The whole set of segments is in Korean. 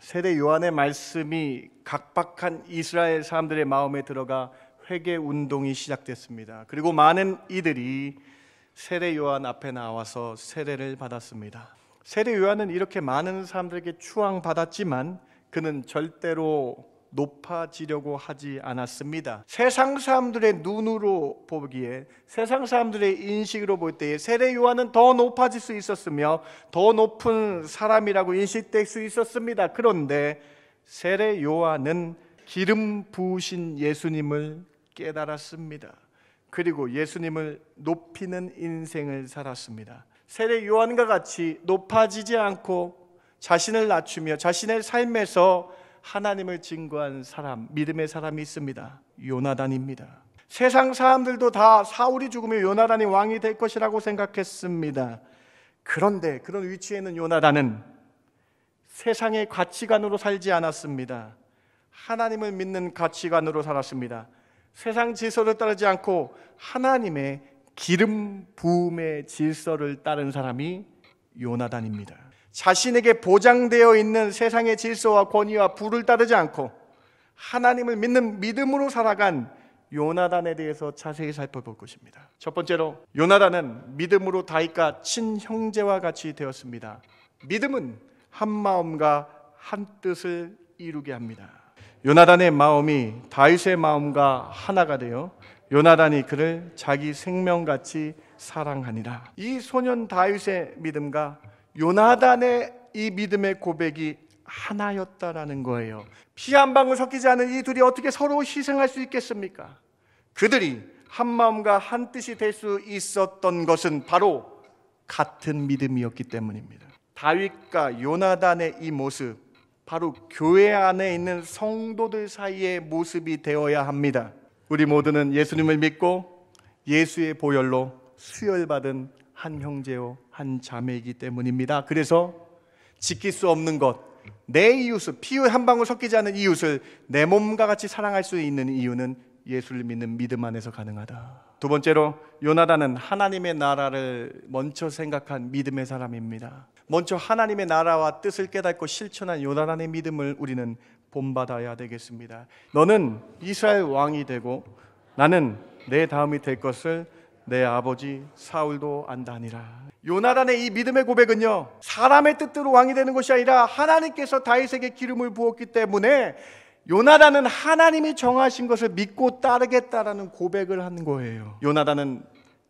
세례 요한의 말씀이 각박한 이스라엘 사람들의 마음에 들어가 회개 운동이 시작됐습니다. 그리고 많은 이들이 세례 요한 앞에 나와서 세례를 받았습니다. 세례 요한은 이렇게 많은 사람들에게 추앙받았지만 그는 절대로 높아지려고 하지 않았습니다. 세상 사람들의 눈으로 보기에, 세상 사람들의 인식으로 볼 때에 세례 요한은 더 높아질 수 있었으며 더 높은 사람이라고 인식될 수 있었습니다. 그런데 세례 요한은 기름 부으신 예수님을 깨달았습니다. 그리고 예수님을 높이는 인생을 살았습니다. 세례 요한과 같이 높아지지 않고 자신을 낮추며 자신의 삶에서 하나님을 증거한 사람, 믿음의 사람이 있습니다. 요나단입니다. 세상 사람들도 다 사울이 죽으면 요나단이 왕이 될 것이라고 생각했습니다. 그런데 그런 위치에 있는 요나단은 세상의 가치관으로 살지 않았습니다. 하나님을 믿는 가치관으로 살았습니다. 세상 질서를 따르지 않고 하나님의 기름 부음의 질서를 따른 사람이 요나단입니다. 자신에게 보장되어 있는 세상의 질서와 권위와 부를 따르지 않고 하나님을 믿는 믿음으로 살아간 요나단에 대해서 자세히 살펴볼 것입니다. 첫 번째로, 요나단은 믿음으로 다윗과 친형제와 같이 되었습니다. 믿음은 한 마음과 한 뜻을 이루게 합니다. 요나단의 마음이 다윗의 마음과 하나가 되어 요나단이 그를 자기 생명같이 사랑하니라. 이 소년 다윗의 믿음과 요나단의 이 믿음의 고백이 하나였다라는 거예요. 피 한 방울 섞이지 않은 이 둘이 어떻게 서로 희생할 수 있겠습니까? 그들이 한 마음과 한 뜻이 될 수 있었던 것은 바로 같은 믿음이었기 때문입니다. 다윗과 요나단의 이 모습, 바로 교회 안에 있는 성도들 사이의 모습이 되어야 합니다. 우리 모두는 예수님을 믿고 예수의 보혈로 수혈받은 한 형제요 한 자매이기 때문입니다. 그래서 지킬 수 없는 것, 내 이웃을, 피 한 방울 섞이지 않은 이웃을 내 몸과 같이 사랑할 수 있는 이유는 예수를 믿는 믿음 안에서 가능하다. 두 번째로, 요나단은 하나님의 나라를 먼저 생각한 믿음의 사람입니다. 먼저 하나님의 나라와 뜻을 깨닫고 실천한 요나단의 믿음을 우리는 본받아야 되겠습니다. 너는 이스라엘 왕이 되고 나는 내 다음이 될 것을 내 아버지 사울도 안다니라. 요나단의 이 믿음의 고백은요, 사람의 뜻대로 왕이 되는 것이 아니라 하나님께서 다윗에게 기름을 부었기 때문에 요나단은 하나님이 정하신 것을 믿고 따르겠다라는 고백을 한 거예요. 요나단은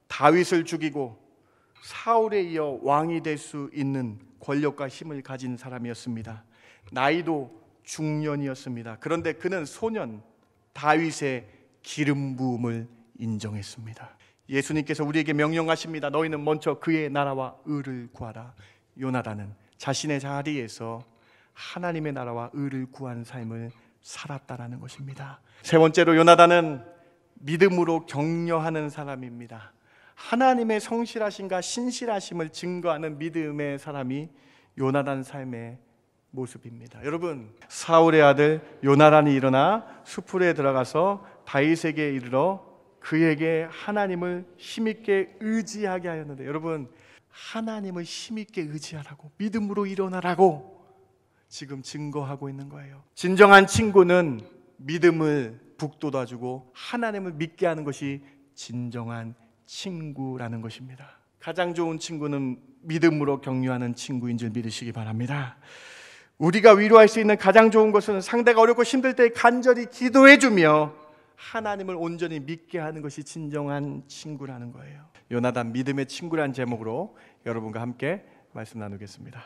다윗을 죽이고 사울에 이어 왕이 될 수 있는 권력과 힘을 가진 사람이었습니다. 나이도 중년이었습니다. 그런데 그는 소년 다윗의 기름 부음을 인정했습니다. 예수님께서 우리에게 명령하십니다. 너희는 먼저 그의 나라와 의를 구하라. 요나단은 자신의 자리에서 하나님의 나라와 의를 구한 삶을 살았다라는 것입니다. 세 번째로, 요나단은 믿음으로 격려하는 사람입니다. 하나님의 성실하심과 신실하심을 증거하는 믿음의 사람이 요나단 삶의 모습입니다. 여러분, 사울의 아들 요나단이 일어나 수풀에 들어가서 다윗에게 이르러 그에게 하나님을 힘있게 의지하게 하였는데, 여러분, 하나님을 힘있게 의지하라고, 믿음으로 일어나라고 지금 증거하고 있는 거예요. 진정한 친구는 믿음을 북돋아주고 하나님을 믿게 하는 것이 진정한 친구라는 것입니다. 가장 좋은 친구는 믿음으로 격려하는 친구인 줄 믿으시기 바랍니다. 우리가 위로할 수 있는 가장 좋은 것은 상대가 어렵고 힘들 때 간절히 기도해주며 하나님을 온전히 믿게 하는 것이 진정한 친구라는 거예요. 요나단 믿음의 친구라는 제목으로 여러분과 함께 말씀 나누겠습니다.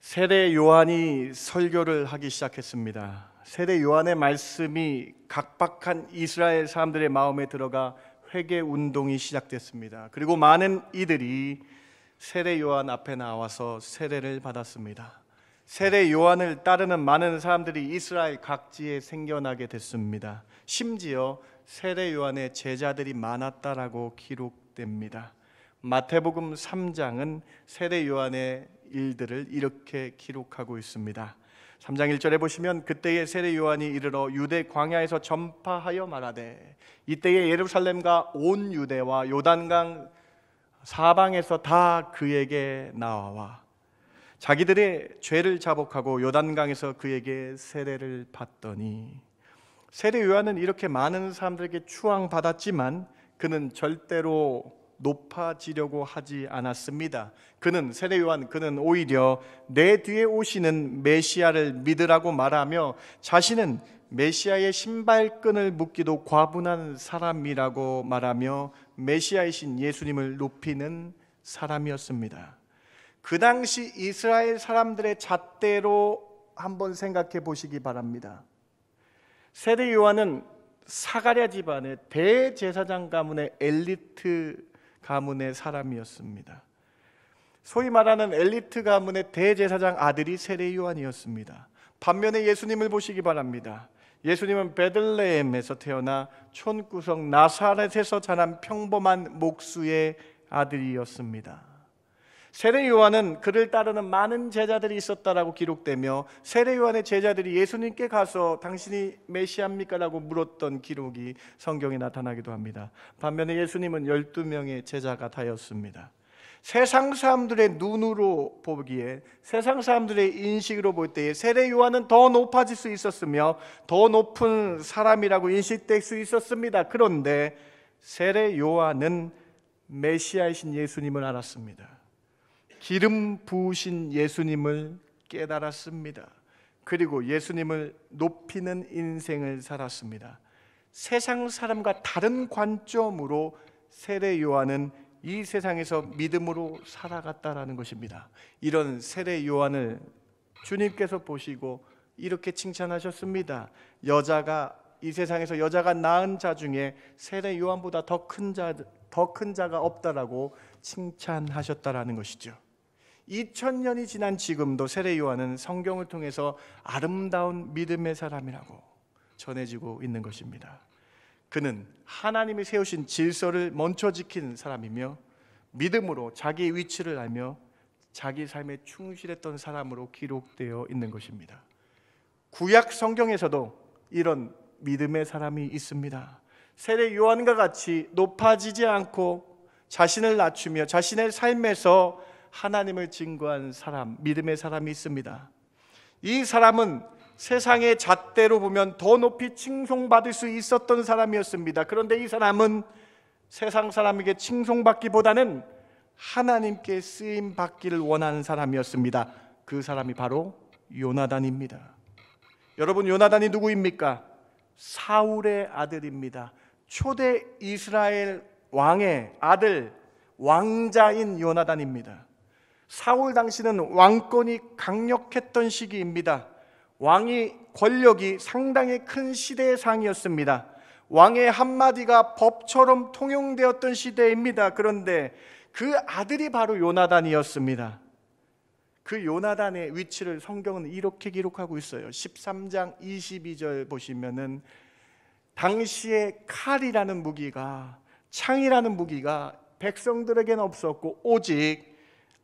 세례 요한이 설교를 하기 시작했습니다. 세례 요한의 말씀이 각박한 이스라엘 사람들의 마음에 들어가 회개 운동이 시작됐습니다. 그리고 많은 이들이 세례 요한 앞에 나와서 세례를 받았습니다. 세례 요한을 따르는 많은 사람들이 이스라엘 각지에 생겨나게 됐습니다. 심지어 세례 요한의 제자들이 많았다라고 기록됩니다. 마태복음 3장은 세례 요한의 일들을 이렇게 기록하고 있습니다. 3장 1절에 보시면, 그때에 세례 요한이 이르러 유대 광야에서 전파하여 말하되, 이때에 예루살렘과 온 유대와 요단강 사방에서 다 그에게 나와 자기들의 죄를 자복하고 요단강에서 그에게 세례를 받더니, 세례 요한은 이렇게 많은 사람들에게 추앙받았지만 그는 절대로 높아지려고 하지 않았습니다. 세례 요한, 그는 오히려 내 뒤에 오시는 메시아를 믿으라고 말하며 자신은 메시아의 신발끈을 묶기도 과분한 사람이라고 말하며 메시아이신 예수님을 높이는 사람이었습니다. 그 당시 이스라엘 사람들의 잣대로 한번 생각해 보시기 바랍니다. 세례 요한은 사가랴 집안의 대제사장 가문의 엘리트 가문의 사람이었습니다. 소위 말하는 엘리트 가문의 대제사장 아들이 세례 요한이었습니다. 반면에 예수님을 보시기 바랍니다. 예수님은 베들레헴에서 태어나 촌구석 나사렛에서 자란 평범한 목수의 아들이었습니다. 세례 요한은 그를 따르는 많은 제자들이 있었다라고 기록되며 세례 요한의 제자들이 예수님께 가서 당신이 메시아입니까? 라고 물었던 기록이 성경에 나타나기도 합니다. 반면에 예수님은 12명의 제자가 다였습니다. 세상 사람들의 눈으로 보기에, 세상 사람들의 인식으로 볼 때에 세례 요한은 더 높아질 수 있었으며 더 높은 사람이라고 인식될 수 있었습니다. 그런데 세례 요한은 메시아이신 예수님을 알았습니다. 기름 부으신 예수님을 깨달았습니다. 그리고 예수님을 높이는 인생을 살았습니다. 세상 사람과 다른 관점으로 세례 요한은 이 세상에서 믿음으로 살아갔다라는 것입니다. 이런 세례 요한을 주님께서 보시고 이렇게 칭찬하셨습니다. 이 세상에서 여자가 낳은 자 중에 세례 요한보다 더 큰 자가 없다라고 칭찬하셨다라는 것이죠. 2000년이 지난 지금도 세례 요한은 성경을 통해서 아름다운 믿음의 사람이라고 전해지고 있는 것입니다. 그는 하나님이 세우신 질서를 먼저 지킨 사람이며 믿음으로 자기의 위치를 알며 자기 삶에 충실했던 사람으로 기록되어 있는 것입니다. 구약 성경에서도 이런 믿음의 사람이 있습니다. 세례 요한과 같이 높아지지 않고 자신을 낮추며 자신의 삶에서 하나님을 증거한 사람, 믿음의 사람이 있습니다. 이 사람은 세상의 잣대로 보면 더 높이 칭송받을 수 있었던 사람이었습니다. 그런데 이 사람은 세상 사람에게 칭송받기보다는 하나님께 쓰임 받기를 원하는 사람이었습니다. 그 사람이 바로 요나단입니다. 여러분, 요나단이 누구입니까? 사울의 아들입니다. 초대 이스라엘 왕의 아들, 왕자인 요나단입니다. 사울 당시는 왕권이 강력했던 시기입니다. 왕의 권력이 상당히 큰 시대의 상이었습니다. 왕의 한마디가 법처럼 통용되었던 시대입니다. 그런데 그 아들이 바로 요나단이었습니다. 그 요나단의 위치를 성경은 이렇게 기록하고 있어요. 13장 22절 보시면은 당시에 칼이라는 무기가, 창이라는 무기가 백성들에게는 없었고 오직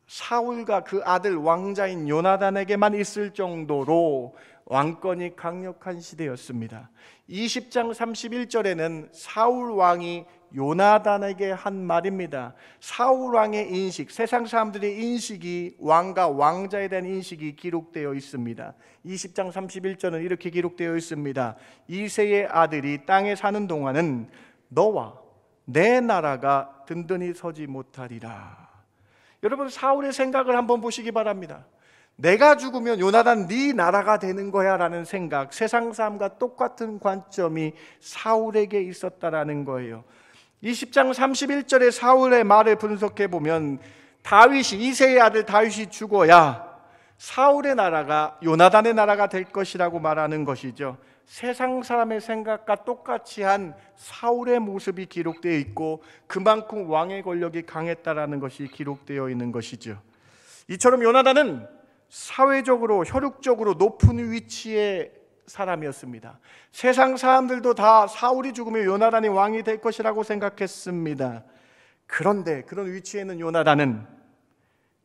사울과 그 아들 왕자인 요나단에게만 있을 정도로 왕권이 강력한 시대였습니다. 20장 31절에는 사울 왕이 요나단에게 한 말입니다. 사울 왕의 인식, 세상 사람들의 인식이 왕과 왕자에 대한 인식이 기록되어 있습니다. 20장 31절은 이렇게 기록되어 있습니다. 이새의 아들이 땅에 사는 동안은 너와 내 나라가 든든히 서지 못하리라. 여러분, 사울의 생각을 한번 보시기 바랍니다. 내가 죽으면 요나단 네 나라가 되는 거야 라는 생각, 세상 사람과 똑같은 관점이 사울에게 있었다라는 거예요. 20장 31절의 사울의 말을 분석해 보면 이새의 아들 다윗이 죽어야 사울의 나라가 요나단의 나라가 될 것이라고 말하는 것이죠. 세상 사람의 생각과 똑같이 한 사울의 모습이 기록되어 있고 그만큼 왕의 권력이 강했다라는 것이 기록되어 있는 것이죠. 이처럼 요나단은 사회적으로 혈육적으로 높은 위치의 사람이었습니다. 세상 사람들도 다 사울이 죽으면 요나단이 왕이 될 것이라고 생각했습니다. 그런데 그런 위치에 있는 요나단은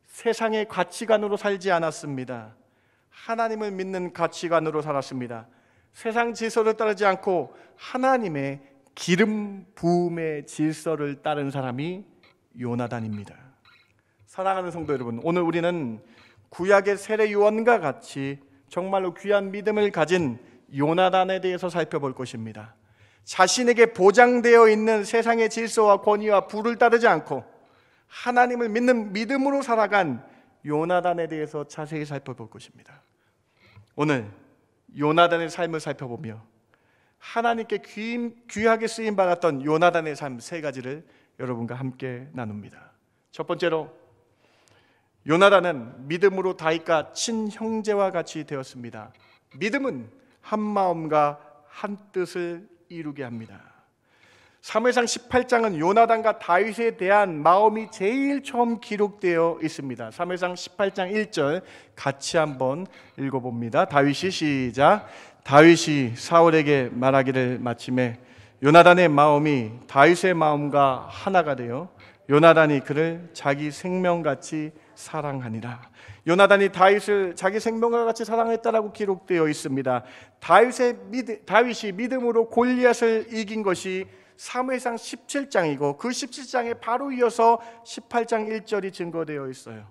세상의 가치관으로 살지 않았습니다. 하나님을 믿는 가치관으로 살았습니다. 세상 질서를 따르지 않고 하나님의 기름 부음의 질서를 따른 사람이 요나단입니다. 사랑하는 성도 여러분, 오늘 우리는 구약의 세례 요한과 같이 정말로 귀한 믿음을 가진 요나단에 대해서 살펴볼 것입니다. 자신에게 보장되어 있는 세상의 질서와 권위와 부를 따르지 않고 하나님을 믿는 믿음으로 살아간 요나단에 대해서 자세히 살펴볼 것입니다. 오늘 요나단의 삶을 살펴보며 하나님께 귀하게 쓰임받았던 요나단의 삶 세 가지를 여러분과 함께 나눕니다. 첫 번째로, 요나단은 믿음으로 다윗과 친형제와 같이 되었습니다. 믿음은 한 마음과 한 뜻을 이루게 합니다. 사무엘상 18장은 요나단과 다윗에 대한 마음이 제일 처음 기록되어 있습니다. 사무엘상 18장 1절 같이 한번 읽어봅니다. 다윗이 시작. 다윗이 사울에게 말하기를 마침에 요나단의 마음이 다윗의 마음과 하나가 되어 요나단이 그를 자기 생명같이 사랑하니라. 요나단이 다윗을 자기 생명과 같이 사랑했다라고 기록되어 있습니다. 다윗이 믿음으로 골리앗을 이긴 것이 사무엘상 17장이고 그 17장에 바로 이어서 18장 1절이 증거되어 있어요.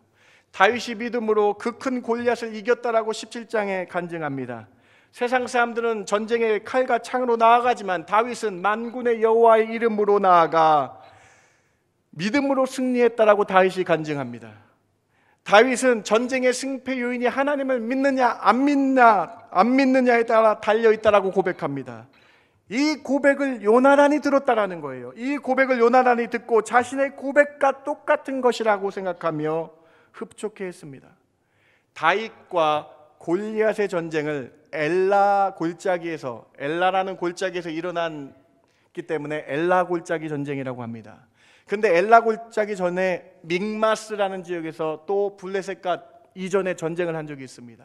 다윗이 믿음으로 그 큰 골리앗을 이겼다라고 17장에 간증합니다. 세상 사람들은 전쟁에 칼과 창으로 나아가지만 다윗은 만군의 여호와의 이름으로 나아가 믿음으로 승리했다라고 다윗이 간증합니다. 다윗은 전쟁의 승패 요인이 하나님을 믿느냐 안 믿느냐에 따라 달려있다라고 고백합니다. 이 고백을 요나단이 들었다라는 거예요. 이 고백을 요나단이 듣고 자신의 고백과 똑같은 것이라고 생각하며 흡족해했습니다. 다윗과 골리앗의 전쟁을 엘라라는 골짜기에서 일어났기 때문에 엘라 골짜기 전쟁이라고 합니다. 근데 엘라 골짜기 전에 믹마스라는 지역에서 또 블레셋과 이전에 전쟁을 한 적이 있습니다.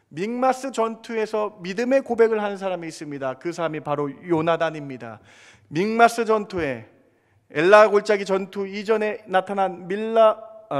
믹마스 전투에서 믿음의 고백을 하는 사람이 있습니다. 그 사람이 바로 요나단입니다. 믹마스 전투에 엘라 골짜기 전투 이전에 나타난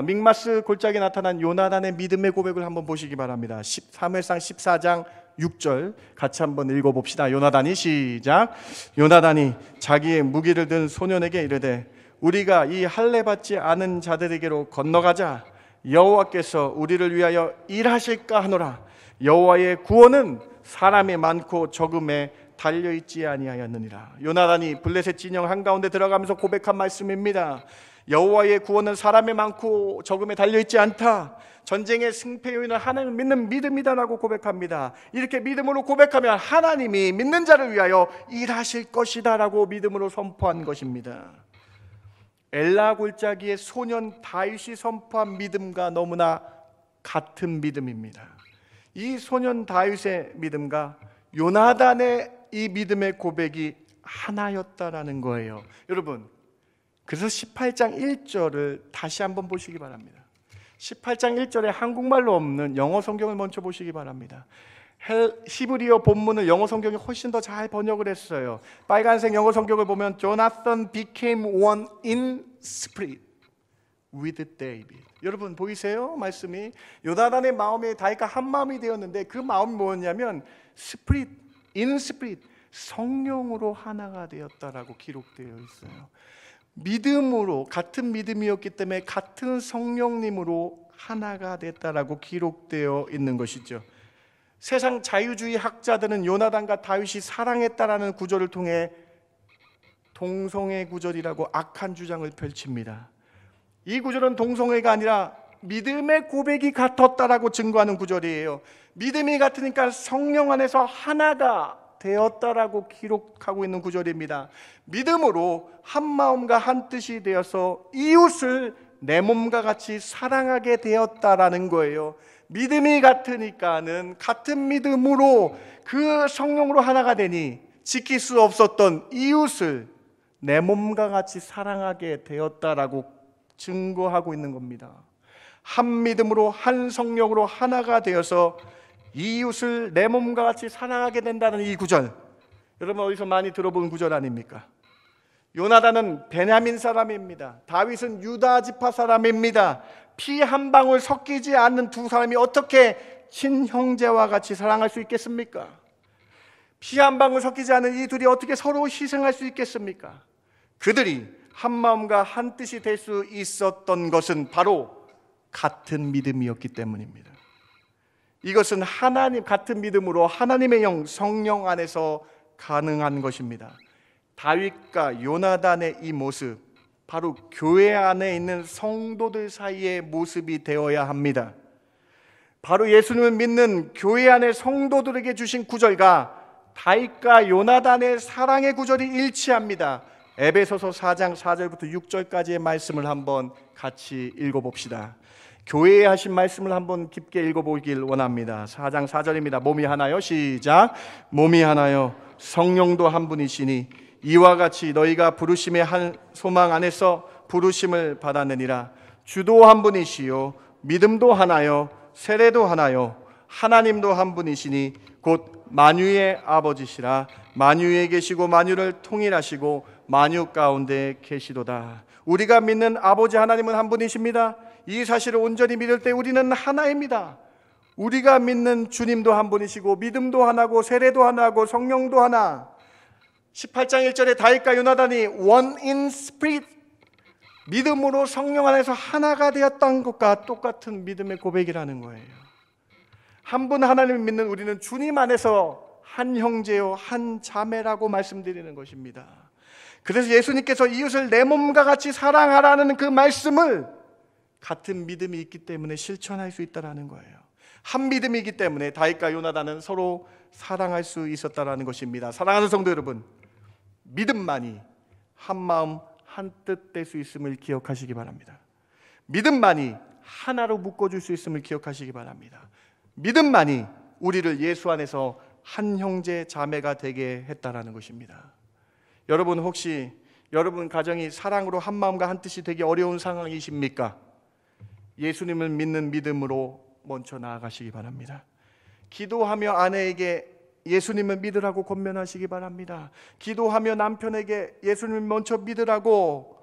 믹마스 골짜기에 나타난 요나단의 믿음의 고백을 한번 보시기 바랍니다. 사무엘상 14장 6절 같이 한번 읽어봅시다. 요나단이 시작. 요나단이 자기의 무기를 든 소년에게 이르되 우리가 이 할례 받지 않은 자들에게로 건너가자. 여호와께서 우리를 위하여 일하실까 하노라. 여호와의 구원은 사람이 많고 적음에 달려있지 아니하였느니라. 요나단이 블레셋 진영 한가운데 들어가면서 고백한 말씀입니다. 여호와의 구원은 사람이 많고 적음에 달려있지 않다. 전쟁의 승패 요인은 하나님을 믿는 믿음이다라고 고백합니다. 이렇게 믿음으로 고백하면 하나님이 믿는 자를 위하여 일하실 것이다라고 믿음으로 선포한 것입니다. 엘라 골짜기의 소년 다윗이 선포한 믿음과 너무나 같은 믿음입니다. 이 소년 다윗의 믿음과 요나단의 이 믿음의 고백이 하나였다라는 거예요. 여러분, 그래서 18장 1절을 다시 한번 보시기 바랍니다. 18장 1절에 한국말로 없는 영어 성경을 먼저 보시기 바랍니다. 히브리어 본문을 영어 성경이 훨씬 더 잘 번역을 했어요. 빨간색 영어 성경을 보면 Jonathan became one in spirit with David. 여러분 보이세요? 말씀이 요나단의 마음에 다윗과 한 마음이 되었는데 그 마음이 뭐였냐면 스피릿, in spirit, 성령으로 하나가 되었다라고 기록되어 있어요. 믿음으로 같은 믿음이었기 때문에 같은 성령님으로 하나가 됐다라고 기록되어 있는 것이죠. 세상 자유주의 학자들은 요나단과 다윗이 사랑했다라는 구절을 통해 동성애 구절이라고 악한 주장을 펼칩니다. 이 구절은 동성애가 아니라 믿음의 고백이 같았다라고 증거하는 구절이에요. 믿음이 같으니까 성령 안에서 하나가 되었다라고 기록하고 있는 구절입니다. 믿음으로 한 마음과 한 뜻이 되어서 이웃을 내 몸과 같이 사랑하게 되었다라는 거예요. 믿음이 같으니까는 같은 믿음으로 그 성령으로 하나가 되니 지킬 수 없었던 이웃을 내 몸과 같이 사랑하게 되었다라고 증거하고 있는 겁니다. 한 믿음으로 한 성령으로 하나가 되어서 이웃을 내 몸과 같이 사랑하게 된다는 이 구절, 여러분 어디서 많이 들어본 구절 아닙니까? 요나단은 베냐민 사람입니다. 다윗은 유다 지파 사람입니다. 피 한 방울 섞이지 않는 두 사람이 어떻게 친형제와 같이 사랑할 수 있겠습니까? 피 한 방울 섞이지 않은 이 둘이 어떻게 서로 희생할 수 있겠습니까? 그들이 한 마음과 한 뜻이 될 수 있었던 것은 바로 같은 믿음이었기 때문입니다. 이것은 하나님 같은 믿음으로 하나님의 영 성령 안에서 가능한 것입니다. 다윗과 요나단의 이 모습, 바로 교회 안에 있는 성도들 사이의 모습이 되어야 합니다. 바로 예수님을 믿는 교회 안의 성도들에게 주신 구절과 다윗과 요나단의 사랑의 구절이 일치합니다. 에베소서 4장 4절부터 6절까지의 말씀을 한번 같이 읽어봅시다. 교회에 하신 말씀을 한번 깊게 읽어보길 원합니다. 4장 4절입니다. 몸이 하나요? 시작. 몸이 하나요 성령도 한 분이시니 이와 같이 너희가 부르심의 한 소망 안에서 부르심을 받았느니라. 주도 한 분이시요 믿음도 하나요 세례도 하나요 하나님도 한 분이시니 곧 만유의 아버지시라. 만유에 계시고 만유를 통일하시고 만유 가운데 계시도다. 우리가 믿는 아버지 하나님은 한 분이십니다. 이 사실을 온전히 믿을 때 우리는 하나입니다. 우리가 믿는 주님도 한 분이시고 믿음도 하나고 세례도 하나고 성령도 하나. 18장 1절에 다윗과 요나단이 one in spirit, 믿음으로 성령 안에서 하나가 되었던 것과 똑같은 믿음의 고백이라는 거예요. 한 분 하나님을 믿는 우리는 주님 안에서 한 형제요 한 자매라고 말씀드리는 것입니다. 그래서 예수님께서 이웃을 내 몸과 같이 사랑하라는 그 말씀을 같은 믿음이 있기 때문에 실천할 수 있다는 거예요. 한 믿음이기 때문에 다윗과 요나단은 서로 사랑할 수 있었다는 것입니다. 사랑하는 성도 여러분, 믿음만이 한 마음 한 뜻 될 수 있음을 기억하시기 바랍니다. 믿음만이 하나로 묶어줄 수 있음을 기억하시기 바랍니다. 믿음만이 우리를 예수 안에서 한 형제 자매가 되게 했다라는 것입니다. 여러분, 혹시 여러분 가정이 사랑으로 한 마음과 한 뜻이 되기 어려운 상황이십니까? 예수님을 믿는 믿음으로 먼저 나아가시기 바랍니다. 기도하며 아내에게 예수님을 믿으라고 권면하시기 바랍니다. 기도하며 남편에게 예수님을 먼저 믿으라고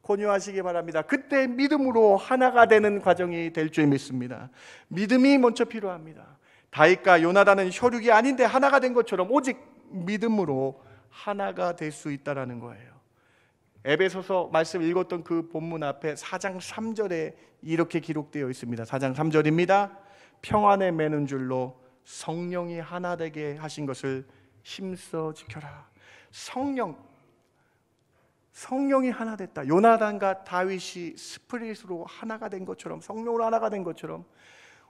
권유하시기 바랍니다. 그때 믿음으로 하나가 되는 과정이 될 줄 믿습니다. 믿음이 먼저 필요합니다. 다윗과 요나단은 혈육이 아닌데 하나가 된 것처럼 오직 믿음으로 하나가 될 수 있다는 거예요. 에베소서 말씀 읽었던 그 본문 앞에 4장 3절에 이렇게 기록되어 있습니다. 4장 3절입니다. 평안에 매는 줄로 성령이 하나 되게 하신 것을 힘써 지켜라. 성령이 하나 됐다. 요나단과 다윗이 스피릿으로 하나가 된 것처럼, 성령으로 하나가 된 것처럼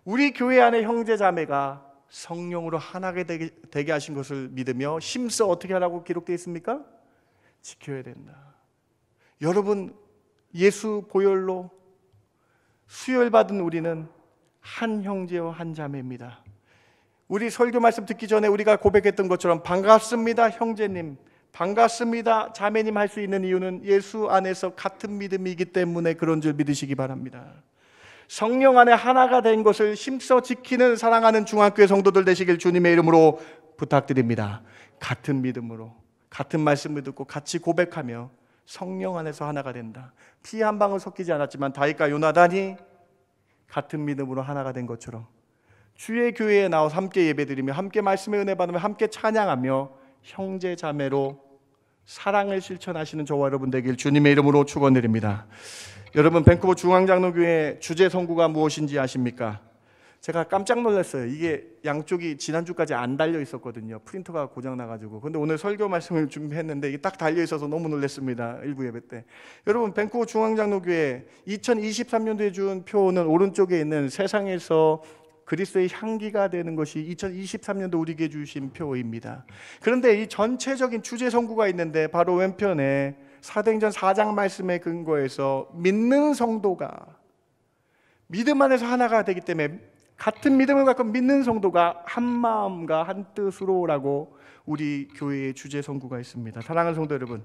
우리 교회 안에 형제 자매가 성령으로 하나가 되게 하신 것을 믿으며 힘써 어떻게 하라고 기록되어 있습니까? 지켜야 된다. 여러분, 예수 보혈로 수혈받은 우리는 한 형제와 한 자매입니다. 우리 설교 말씀 듣기 전에 우리가 고백했던 것처럼 반갑습니다 형제님, 반갑습니다 자매님 할 수 있는 이유는 예수 안에서 같은 믿음이기 때문에 그런 줄 믿으시기 바랍니다. 성령 안에 하나가 된 것을 힘써 지키는 사랑하는 중학교의 성도들 되시길 주님의 이름으로 부탁드립니다. 같은 믿음으로 같은 말씀을 듣고 같이 고백하며 성령 안에서 하나가 된다. 피 한 방울 섞이지 않았지만 다윗과 요나단이 같은 믿음으로 하나가 된 것처럼 주의 교회에 나와서 함께 예배드리며 함께 말씀의 은혜 받으며 함께 찬양하며 형제 자매로 사랑을 실천하시는 저와 여러분 되길 주님의 이름으로 축원드립니다. 여러분, 밴쿠버 중앙장로교회 주제 선구가 무엇인지 아십니까? 제가 깜짝 놀랐어요. 이게 양쪽이 지난주까지 안 달려 있었거든요. 프린터가 고장 나가지고. 근데 오늘 설교 말씀을 준비했는데 이게 딱 달려 있어서 너무 놀랐습니다. 일부 예배 때. 여러분, 밴쿠버 중앙장로교회 2023년도에 준 표는 오른쪽에 있는 세상에서 그리스도의 향기가 되는 것이 2023년도 우리에게 주신 표입니다. 그런데 이 전체적인 주제 선구가 있는데 바로 왼편에 사도행전 4장 말씀에 근거해서 믿는 성도가 믿음 안에서 하나가 되기 때문에 같은 믿음을 갖고 믿는 성도가 한 마음과 한 뜻으로라고 우리 교회의 주제 선구가 있습니다. 사랑하는 성도 여러분,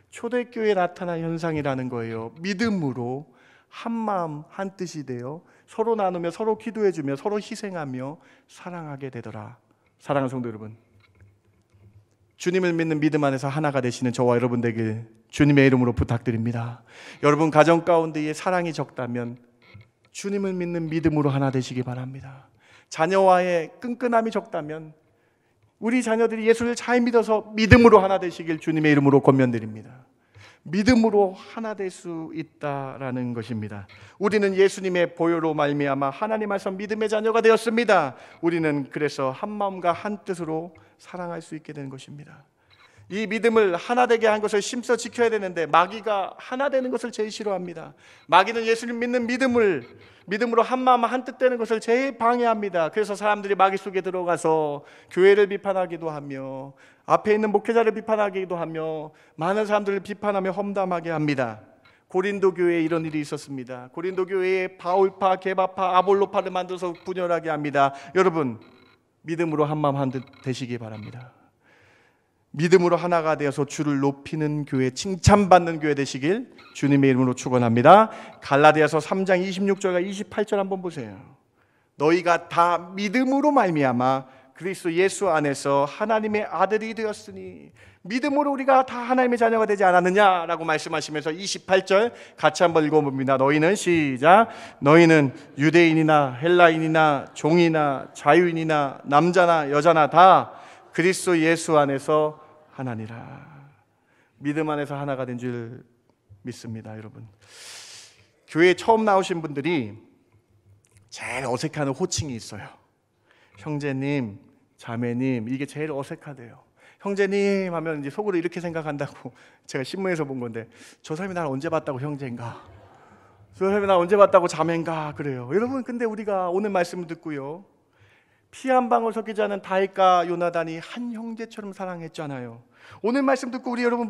초대교회에 나타난 현상이라는 거예요. 믿음으로 한 마음 한 뜻이 되어 서로 나누며 서로 기도해주며 서로 희생하며 사랑하게 되더라. 사랑하는 성도 여러분, 주님을 믿는 믿음 안에서 하나가 되시는 저와 여러분 되길 주님의 이름으로 부탁드립니다. 여러분 가정 가운데에 사랑이 적다면 주님을 믿는 믿음으로 하나 되시기 바랍니다. 자녀와의 끈끈함이 적다면 우리 자녀들이 예수를 잘 믿어서 믿음으로 하나 되시길 주님의 이름으로 권면드립니다. 믿음으로 하나 될 수 있다라는 것입니다. 우리는 예수님의 보혈로 말미암아 하나님 안에서 믿음의 자녀가 되었습니다. 우리는 그래서 한 마음과 한 뜻으로 사랑할 수 있게 되는 것입니다. 이 믿음을 하나 되게 한 것을 심써 지켜야 되는데 마귀가 하나 되는 것을 제일 싫어합니다. 마귀는 예수님 믿는 믿음으로 한 마음 한 뜻 되는 것을 제일 방해합니다. 그래서 사람들이 마귀 속에 들어가서 교회를 비판하기도 하며 앞에 있는 목회자를 비판하기도 하며 많은 사람들을 비판하며 험담하게 합니다. 고린도 교회에 이런 일이 있었습니다. 고린도 교회에 바울파, 게바파, 아볼로파를 만들어서 분열하게 합니다. 여러분, 믿음으로 한 마음 한 뜻 되시기 바랍니다. 믿음으로 하나가 되어서 주를 높이는 교회, 칭찬받는 교회 되시길 주님의 이름으로 축원합니다. 갈라디아서 3장 26절과 28절 한번 보세요. 너희가 다 믿음으로 말미암아 그리스도 예수 안에서 하나님의 아들이 되었으니, 믿음으로 우리가 다 하나님의 자녀가 되지 않았느냐라고 말씀하시면서 28절 같이 한번 읽어봅니다. 너희는 시작. 너희는 유대인이나 헬라인이나 종이나 자유인이나 남자나 여자나 다 그리스도 예수 안에서 하나니라. 믿음 안에서 하나가 된 줄 믿습니다. 여러분, 교회에 처음 나오신 분들이 제일 어색해하는 호칭이 있어요. 형제님, 자매님, 이게 제일 어색하대요. 형제님 하면 이제 속으로 이렇게 생각한다고, 제가 신문에서 본 건데, 저 사람이 날 언제 봤다고 형제인가, 저 사람이 날 언제 봤다고 자매인가 그래요. 여러분, 근데 우리가 오늘 말씀을 듣고요, 피 한 방울 섞이지 않은 다윗과 요나단이 한 형제처럼 사랑했잖아요. 오늘 말씀 듣고 우리 여러분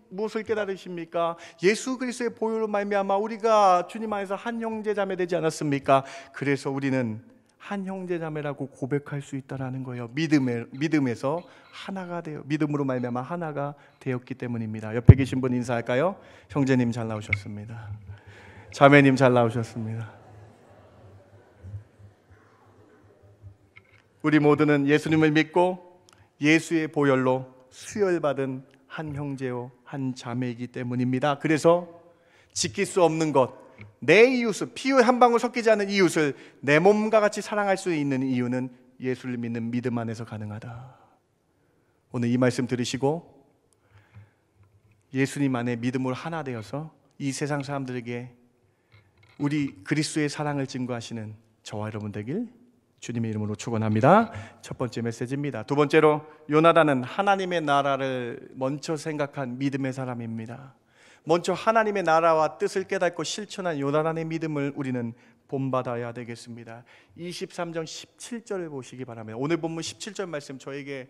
무엇을 깨달으십니까? 예수 그리스도의 보혈로 말미암아 우리가 주님 안에서 한 형제 자매 되지 않았습니까? 그래서 우리는 한 형제 자매라고 고백할 수 있다라는 거예요. 믿음에서 하나가 되어, 믿음으로 말미암아 하나가 되었기 때문입니다. 옆에 계신 분 인사할까요? 형제님 잘 나오셨습니다. 자매님 잘 나오셨습니다. 우리 모두는 예수님을 믿고 예수의 보혈로 수혈받은 한 형제요 한 자매이기 때문입니다. 그래서 지킬 수 없는 것, 내 이웃을, 피의 한 방울 섞이지 않은 이웃을 내 몸과 같이 사랑할 수 있는 이유는 예수를 믿는 믿음 안에서 가능하다. 오늘 이 말씀 들으시고 예수님 안에 믿음으로 하나 되어서 이 세상 사람들에게 우리 그리스도의 사랑을 증거하시는 저와 여러분 되길 주님의 이름으로 축원합니다. 첫 번째 메시지입니다. 두 번째로, 요나단은 하나님의 나라를 먼저 생각한 믿음의 사람입니다. 먼저 하나님의 나라와 뜻을 깨닫고 실천한 요나단의 믿음을 우리는 본받아야 되겠습니다. 23장 17절을 보시기 바랍니다. 오늘 본문 17절 말씀 저에게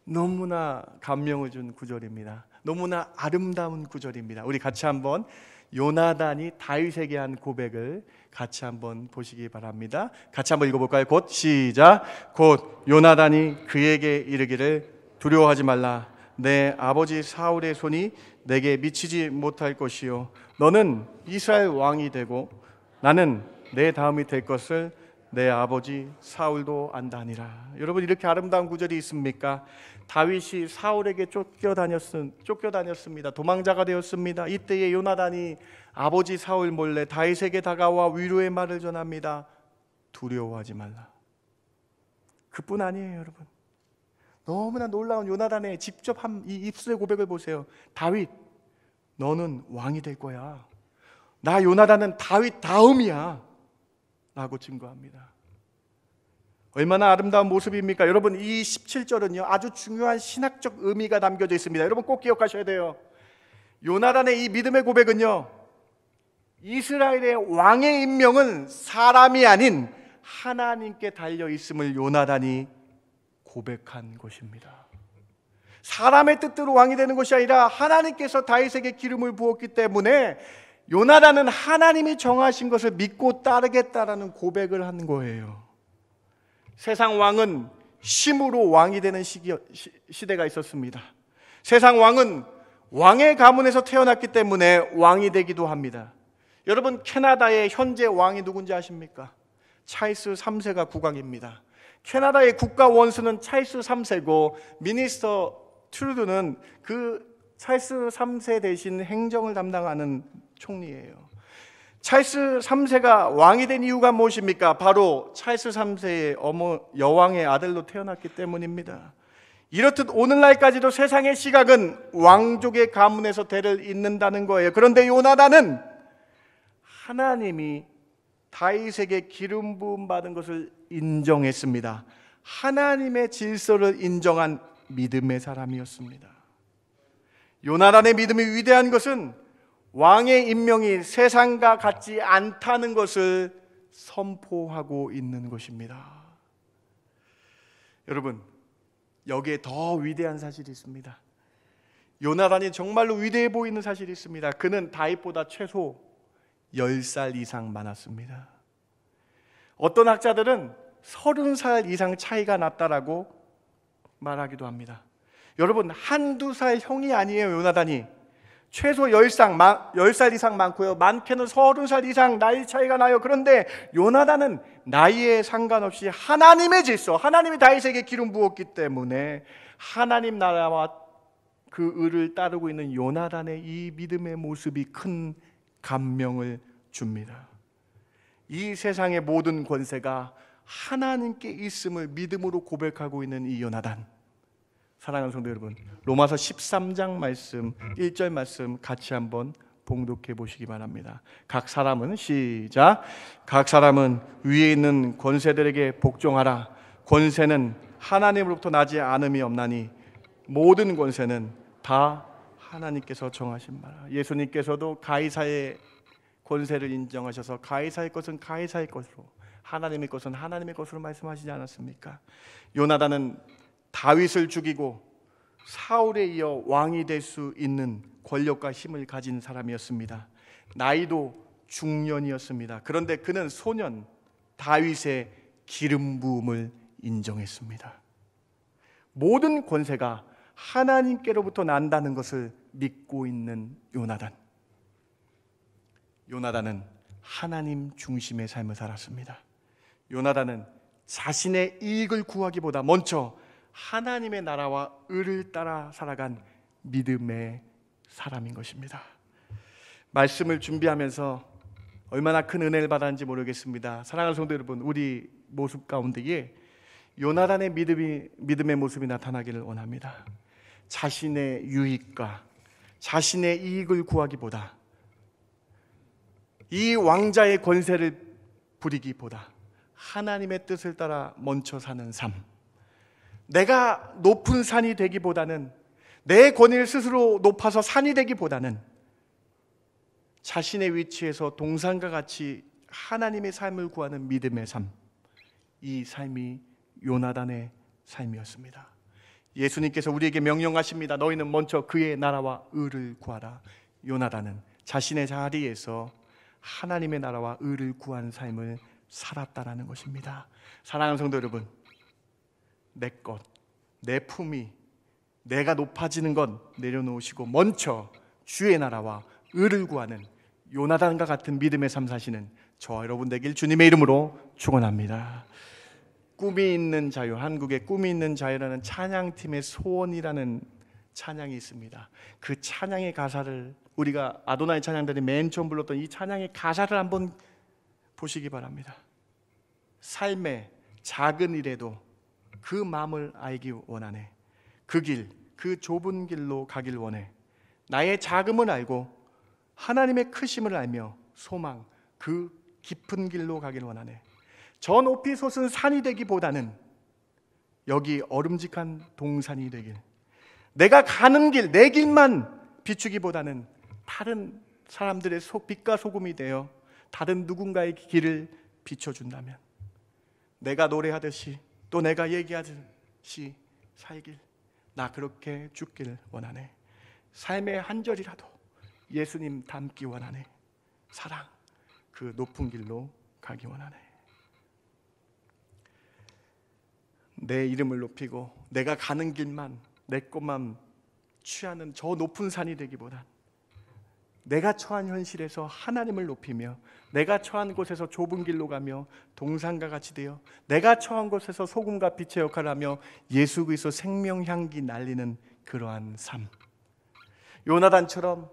너무나 감명을 준 구절입니다. 너무나 아름다운 구절입니다. 우리 같이 한번 요나단이 다윗에게 한 고백을 같이 한번 보시기 바랍니다. 같이 한번 읽어볼까요? 곧 시작. 곧 요나단이 그에게 이르기를 두려워하지 말라. 내 아버지 사울의 손이 내게 미치지 못할 것이요 너는 이스라엘 왕이 되고 나는 내 다음이 될 것을 내 아버지 사울도 안다니라. 여러분, 이렇게 아름다운 구절이 있습니까? 다윗이 사울에게 쫓겨다녔습니다. 도망자가 되었습니다. 이때에 요나단이 아버지 사울 몰래 다윗에게 다가와 위로의 말을 전합니다. 두려워하지 말라. 그뿐 아니에요, 여러분. 너무나 놀라운 요나단의 직접 한 이 입술의 고백을 보세요. 다윗, 너는 왕이 될 거야. 나 요나단은 다윗 다음이야 라고 증거합니다. 얼마나 아름다운 모습입니까? 여러분, 이 17절은요 아주 중요한 신학적 의미가 담겨져 있습니다. 여러분 꼭 기억하셔야 돼요. 요나단의 이 믿음의 고백은요, 이스라엘의 왕의 임명은 사람이 아닌 하나님께 달려 있음을 요나단이 고백한 것입니다. 사람의 뜻대로 왕이 되는 것이 아니라 하나님께서 다윗에게 기름을 부었기 때문에 요나단은 하나님이 정하신 것을 믿고 따르겠다라는 고백을 한 거예요. 세상 왕은 힘으로 왕이 되는 시대가 있었습니다. 세상 왕은 왕의 가문에서 태어났기 때문에 왕이 되기도 합니다. 여러분, 캐나다의 현재 왕이 누군지 아십니까? 찰스 3세가 국왕입니다. 캐나다의 국가 원수는 찰스 3세고 미니스터 트루드는 그 찰스 3세 대신 행정을 담당하는 총리예요. 찰스 3세가 왕이 된 이유가 무엇입니까? 바로 찰스 3세의 여왕의 아들로 태어났기 때문입니다. 이렇듯 오늘날까지도 세상의 시각은 왕족의 가문에서 대를 잇는다는 거예요. 그런데 요나단은 하나님이 다윗에게 기름 부음 받은 것을 인정했습니다. 하나님의 질서를 인정한 믿음의 사람이었습니다. 요나단의 믿음이 위대한 것은 왕의 임명이 세상과 같지 않다는 것을 선포하고 있는 것입니다. 여러분, 여기에 더 위대한 사실이 있습니다. 요나단이 정말로 위대해 보이는 사실이 있습니다. 그는 다윗보다 최소 10살 이상 많았습니다. 어떤 학자들은 30살 이상 차이가 났다라고 말하기도 합니다. 여러분, 한두 살 형이 아니에요. 요나단이 최소 10살 이상 많고요, 많게는 30살 이상 나이 차이가 나요. 그런데 요나단은 나이에 상관없이 하나님의 질서, 하나님이 다윗에게 기름 부었기 때문에 하나님 나라와 그 의를 따르고 있는 요나단의 이 믿음의 모습이 큰 감명을 줍니다. 이 세상의 모든 권세가 하나님께 있음을 믿음으로 고백하고 있는 이 요나단. 사랑하는 성도 여러분, 로마서 13장 말씀 1절 말씀 같이 한번 봉독해 보시기 바랍니다. 각 사람은 시작. 각 사람은 위에 있는 권세들에게 복종하라. 권세는 하나님으로부터 나지 않음이 없나니 모든 권세는 다 하나님께서 정하신 바라. 예수님께서도 가이사의 권세를 인정하셔서 가이사의 것은 가이사의 것으로, 하나님의 것은 하나님의 것으로 말씀하시지 않았습니까? 요나단은 다윗을 죽이고 사울에 이어 왕이 될 수 있는 권력과 힘을 가진 사람이었습니다. 나이도 중년이었습니다. 그런데 그는 소년 다윗의 기름 부음을 인정했습니다. 모든 권세가 하나님께로부터 난다는 것을 믿고 있는 요나단. 요나단은 하나님 중심의 삶을 살았습니다. 요나단은 자신의 이익을 구하기보다 먼저 하나님의 나라와 의를 따라 살아간 믿음의 사람인 것입니다. 말씀을 준비하면서 얼마나 큰 은혜를 받았는지 모르겠습니다. 사랑하는 성도 여러분, 우리 모습 가운데에 요나단의 믿음의 모습이 나타나기를 원합니다. 자신의 유익과 자신의 이익을 구하기보다, 이 왕자의 권세를 부리기보다 하나님의 뜻을 따라 먼저 사는 삶. 내가 높은 산이 되기보다는, 내 권위를 스스로 높아서 산이 되기보다는 자신의 위치에서 동산과 같이 하나님의 삶을 구하는 믿음의 삶. 이 삶이 요나단의 삶이었습니다. 예수님께서 우리에게 명령하십니다. 너희는 먼저 그의 나라와 의를 구하라. 요나단은 자신의 자리에서 하나님의 나라와 의를 구한 삶을 살았다라는 것입니다. 사랑하는 성도 여러분, 내 것, 내 품위, 내가 높아지는 것 내려놓으시고 먼저 주의 나라와 의를 구하는 요나단과 같은 믿음의 삶 사시는 저와 여러분 되길 주님의 이름으로 축원합니다. 꿈이 있는 자유, 한국의 꿈이 있는 자유라는 찬양팀의 소원이라는 찬양이 있습니다. 그 찬양의 가사를, 우리가 아도나이 찬양단이 맨 처음 불렀던 이 찬양의 가사를 한번 보시기 바랍니다. 삶의 작은 일에도 그 마음을 알기 원하네. 그 길, 그 좁은 길로 가길 원해. 나의 작음을 알고 하나님의 크심을 알며 소망, 그 깊은 길로 가길 원하네. 저 높이 솟은 산이 되기보다는 여기 얼음직한 동산이 되길, 내가 가는 길, 내 길만 비추기보다는 다른 사람들의 빛과 소금이 되어 다른 누군가의 길을 비춰준다면, 내가 노래하듯이 또 내가 얘기하듯이 살길, 나 그렇게 죽길 원하네. 삶의 한 절이라도 예수님 닮기 원하네. 사랑, 그 높은 길로 가기 원하네. 내 이름을 높이고 내가 가는 길만, 내 것만 취하는 저 높은 산이 되기보단 내가 처한 현실에서 하나님을 높이며, 내가 처한 곳에서 좁은 길로 가며 동산과 같이 되어 내가 처한 곳에서 소금과 빛의 역할을 하며 예수 그리스도 생명향기 날리는 그러한 삶. 요나단처럼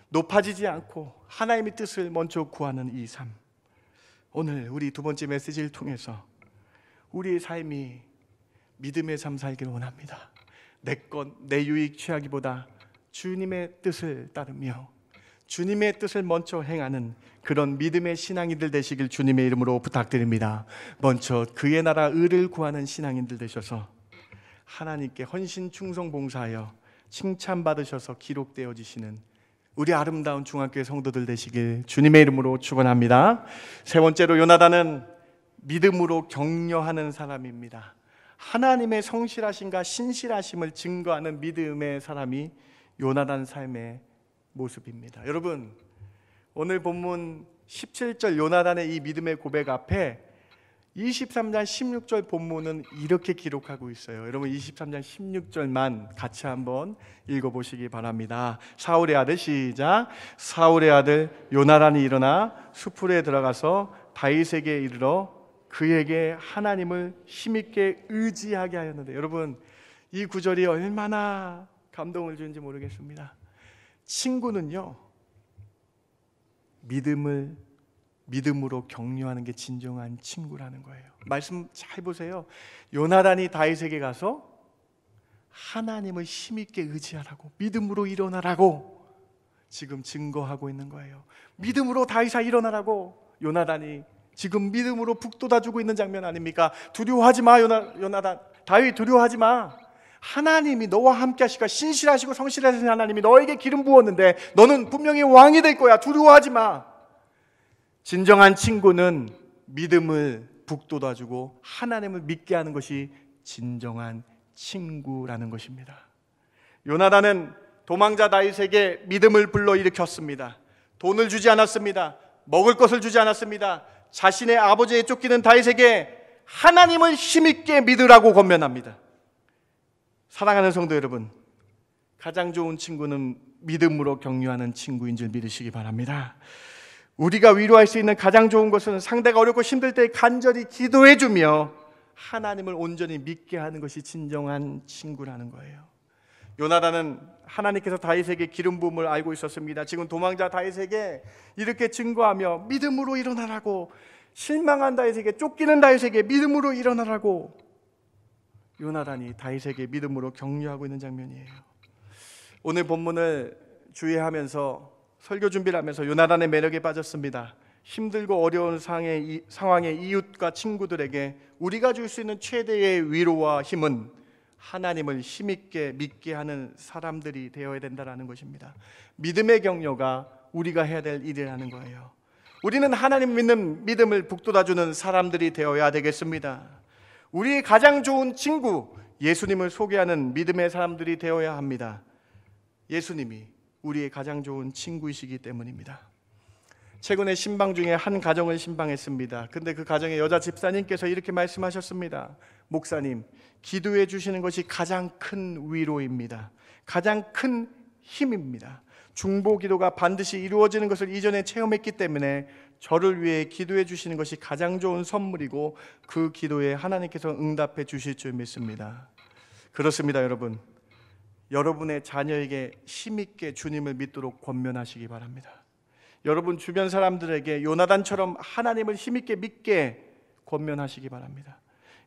높아지지 않고 하나님의 뜻을 먼저 구하는 이 삶. 오늘 우리 두 번째 메시지를 통해서 우리의 삶이 믿음의 삶 살기를 원합니다. 내 것, 내 유익 취하기보다 주님의 뜻을 따르며 주님의 뜻을 먼저 행하는 그런 믿음의 신앙인들 되시길 주님의 이름으로 부탁드립니다. 먼저 그의 나라 의를 구하는 신앙인들 되셔서 하나님께 헌신 충성 봉사하여 칭찬받으셔서 기록되어지시는 우리 아름다운 중앙교회 성도들 되시길 주님의 이름으로 축원합니다. 세 번째로 요나단은 믿음으로 격려하는 사람입니다. 하나님의 성실하심과 신실하심을 증거하는 믿음의 사람이 요나단 삶의 모습입니다. 여러분, 오늘 본문 17절 요나단의 이 믿음의 고백 앞에 23장 16절 본문은 이렇게 기록하고 있어요. 여러분 23장 16절만 같이 한번 읽어보시기 바랍니다. 사울의 아들, 시작. 사울의 아들 요나단이 일어나 수풀에 들어가서 다윗에게 이르러 그에게 하나님을 힘있게 의지하게 하였는데, 여러분 이 구절이 얼마나 감동을 주는지 모르겠습니다. 친구는요, 믿음으로 격려하는 게 진정한 친구라는 거예요. 말씀 잘 보세요. 요나단이 다윗에게 가서 하나님을 힘있게 의지하라고, 믿음으로 일어나라고 지금 증거하고 있는 거예요. 믿음으로 다윗아 일어나라고 요나단이 지금 믿음으로 북돋아주고 있는 장면 아닙니까? 두려워하지 마, 요나단. 다윗 두려워하지 마. 하나님이 너와 함께 하시고 신실하시고 성실하신 하나님이 너에게 기름 부었는데 너는 분명히 왕이 될 거야. 두려워하지 마. 진정한 친구는 믿음을 북돋아주고 하나님을 믿게 하는 것이 진정한 친구라는 것입니다. 요나단은 도망자 다윗에게 믿음을 불러일으켰습니다. 돈을 주지 않았습니다. 먹을 것을 주지 않았습니다. 자신의 아버지에 쫓기는 다윗에게 하나님을 힘있게 믿으라고 권면합니다. 사랑하는 성도 여러분, 가장 좋은 친구는 믿음으로 격려하는 친구인 줄 믿으시기 바랍니다. 우리가 위로할 수 있는 가장 좋은 것은 상대가 어렵고 힘들 때 간절히 기도해주며 하나님을 온전히 믿게 하는 것이 진정한 친구라는 거예요. 요나단은 하나님께서 다윗에게 기름 부음을 알고 있었습니다. 지금 도망자 다윗에게 이렇게 증거하며 믿음으로 일어나라고, 실망한 다윗에게, 쫓기는 다윗에게 믿음으로 일어나라고 요나단이 다윗에게 믿음으로 격려하고 있는 장면이에요. 오늘 본문을 주의하면서 설교 준비를 하면서 요나단의 매력에 빠졌습니다. 힘들고 어려운 상황의 이웃과 친구들에게 우리가 줄 수 있는 최대의 위로와 힘은 하나님을 힘있게 믿게 하는 사람들이 되어야 된다는 것입니다. 믿음의 격려가 우리가 해야 될 일이라는 거예요. 우리는 하나님 믿는 믿음을 북돋아주는 사람들이 되어야 되겠습니다. 우리의 가장 좋은 친구, 예수님을 소개하는 믿음의 사람들이 되어야 합니다. 예수님이 우리의 가장 좋은 친구이시기 때문입니다. 최근에 신방 중에 한 가정을 신방했습니다. 근데 그 가정의 여자 집사님께서 이렇게 말씀하셨습니다. 목사님, 기도해 주시는 것이 가장 큰 위로입니다. 가장 큰 힘입니다. 중보 기도가 반드시 이루어지는 것을 이전에 체험했기 때문에 저를 위해 기도해 주시는 것이 가장 좋은 선물이고 그 기도에 하나님께서 응답해 주실 줄 믿습니다. 그렇습니다, 여러분. 여러분의 자녀에게 힘있게 주님을 믿도록 권면하시기 바랍니다. 여러분 주변 사람들에게 요나단처럼 하나님을 힘있게 믿게 권면하시기 바랍니다.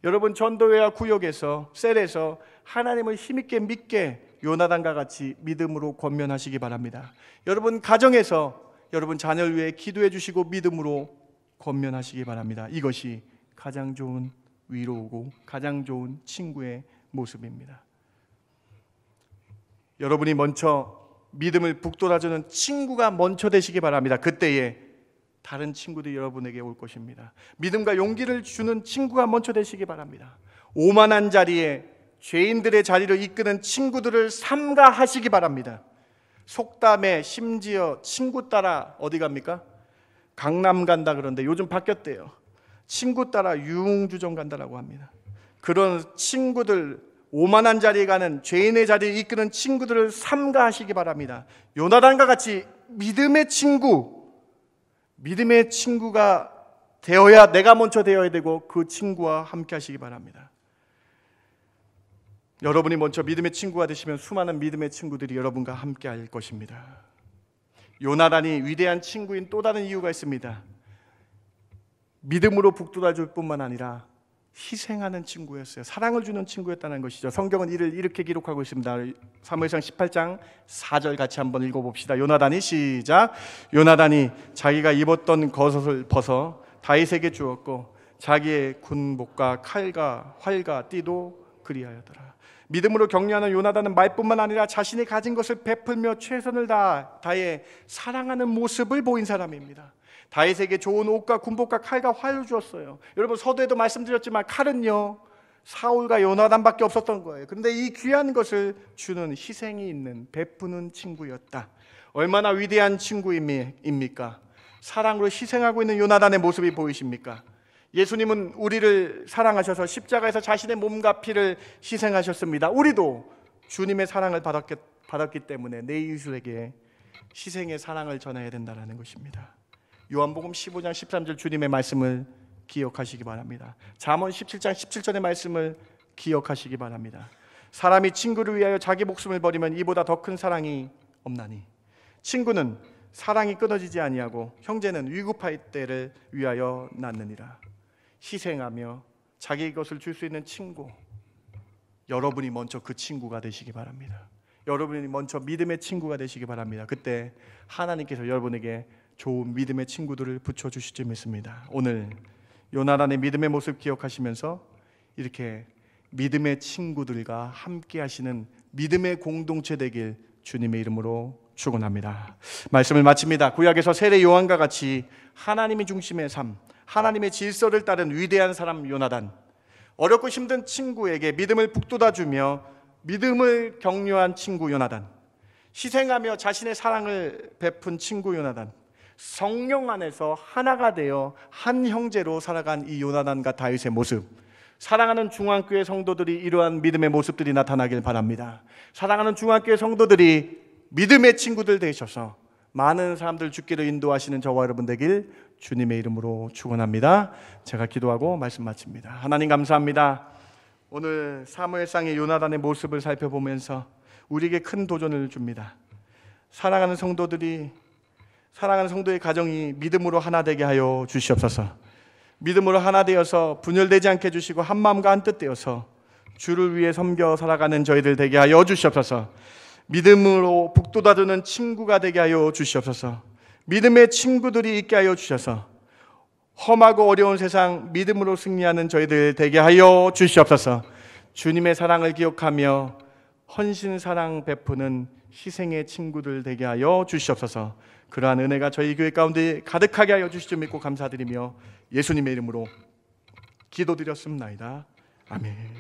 여러분 전도회와 구역에서, 셀에서 하나님을 힘있게 믿게 요나단과 같이 믿음으로 권면하시기 바랍니다. 여러분 가정에서 여러분 자녀를 위해 기도해 주시고 믿음으로 권면하시기 바랍니다. 이것이 가장 좋은 위로고 가장 좋은 친구의 모습입니다. 여러분이 먼저 믿음을 북돋아주는 친구가 먼저 되시기 바랍니다. 그때에 다른 친구들이 여러분에게 올 것입니다. 믿음과 용기를 주는 친구가 먼저 되시기 바랍니다. 오만한 자리에 죄인들의 자리를 이끄는 친구들을 삼가하시기 바랍니다. 속담에 심지어 친구 따라 어디 갑니까? 강남 간다 그러는데 요즘 바뀌었대요. 친구 따라 유흥주점 간다라고 합니다. 그런 친구들, 오만한 자리에 가는 죄인의 자리를 이끄는 친구들을 삼가하시기 바랍니다. 요나단과 같이 믿음의 친구가 되어야, 내가 먼저 되어야 되고 그 친구와 함께 하시기 바랍니다. 여러분이 먼저 믿음의 친구가 되시면 수많은 믿음의 친구들이 여러분과 함께 할 것입니다. 요나단이 위대한 친구인 또 다른 이유가 있습니다. 믿음으로 북돋아줄 뿐만 아니라 희생하는 친구였어요. 사랑을 주는 친구였다는 것이죠. 성경은 이를 이렇게 기록하고 있습니다. 사무엘상 18장 4절 같이 한번 읽어봅시다. 요나단이 시작. 요나단이 자기가 입었던 겉옷을 벗어 다윗에게 주었고 자기의 군복과 칼과 활과 띠도 그리하였더라. 믿음으로 격려하는 요나단은 말뿐만 아니라 자신이 가진 것을 베풀며 최선을 다하 다윗의 사랑하는 모습을 보인 사람입니다. 다윗에게 좋은 옷과 군복과 칼과 활을 주었어요. 여러분, 서두에도 말씀드렸지만 칼은요 사울과 요나단밖에 없었던 거예요. 그런데 이 귀한 것을 주는 희생이 있는 베푸는 친구였다. 얼마나 위대한 친구입니까? 사랑으로 희생하고 있는 요나단의 모습이 보이십니까? 예수님은 우리를 사랑하셔서 십자가에서 자신의 몸과 피를 희생하셨습니다. 우리도 주님의 사랑을 받았기 때문에 내 이웃에게 희생의 사랑을 전해야 된다는 것입니다. 요한복음 15장 13절 주님의 말씀을 기억하시기 바랍니다. 잠언 17장 17절의 말씀을 기억하시기 바랍니다. 사람이 친구를 위하여 자기 목숨을 버리면 이보다 더 큰 사랑이 없나니. 친구는 사랑이 끊어지지 아니하고 형제는 위급할 때를 위하여 낳느니라. 희생하며 자기 것을 줄 수 있는 친구, 여러분이 먼저 그 친구가 되시기 바랍니다. 여러분이 먼저 믿음의 친구가 되시기 바랍니다. 그때 하나님께서 여러분에게 좋은 믿음의 친구들을 붙여주실 줄 믿습니다. 오늘 요나단의 믿음의 모습 기억하시면서 이렇게 믿음의 친구들과 함께 하시는 믿음의 공동체 되길 주님의 이름으로 축원합니다. 말씀을 마칩니다. 구약에서 세례 요한과 같이 하나님이 중심의 삶, 하나님의 질서를 따른 위대한 사람 요나단, 어렵고 힘든 친구에게 믿음을 북돋아주며 믿음을 격려한 친구 요나단, 희생하며 자신의 사랑을 베푼 친구 요나단, 성령 안에서 하나가 되어 한 형제로 살아간 이 요나단과 다윗의 모습, 사랑하는 중앙교회 성도들이 이러한 믿음의 모습들이 나타나길 바랍니다. 사랑하는 중앙교회 성도들이 믿음의 친구들 되셔서 많은 사람들 죽기를 인도하시는 저와 여러분 되길 주님의 이름으로 축원합니다. 제가 기도하고 말씀 마칩니다. 하나님 감사합니다. 오늘 사무엘상의 요나단의 모습을 살펴보면서 우리에게 큰 도전을 줍니다. 사랑하는 성도의 가정이 믿음으로 하나 되게 하여 주시옵소서. 믿음으로 하나 되어서 분열되지 않게 해주시고 한 마음과 한 뜻 되어서 주를 위해 섬겨 살아가는 저희들 되게 하여 주시옵소서. 믿음으로 북돋아주는 친구가 되게 하여 주시옵소서. 믿음의 친구들이 있게 하여 주셔서 험하고 어려운 세상 믿음으로 승리하는 저희들 되게 하여 주시옵소서. 주님의 사랑을 기억하며 헌신 사랑 베푸는 희생의 친구들 되게 하여 주시옵소서. 그러한 은혜가 저희 교회 가운데 가득하게 하여 주실 줄 믿고 감사드리며 예수님의 이름으로 기도드렸습니다. 아멘.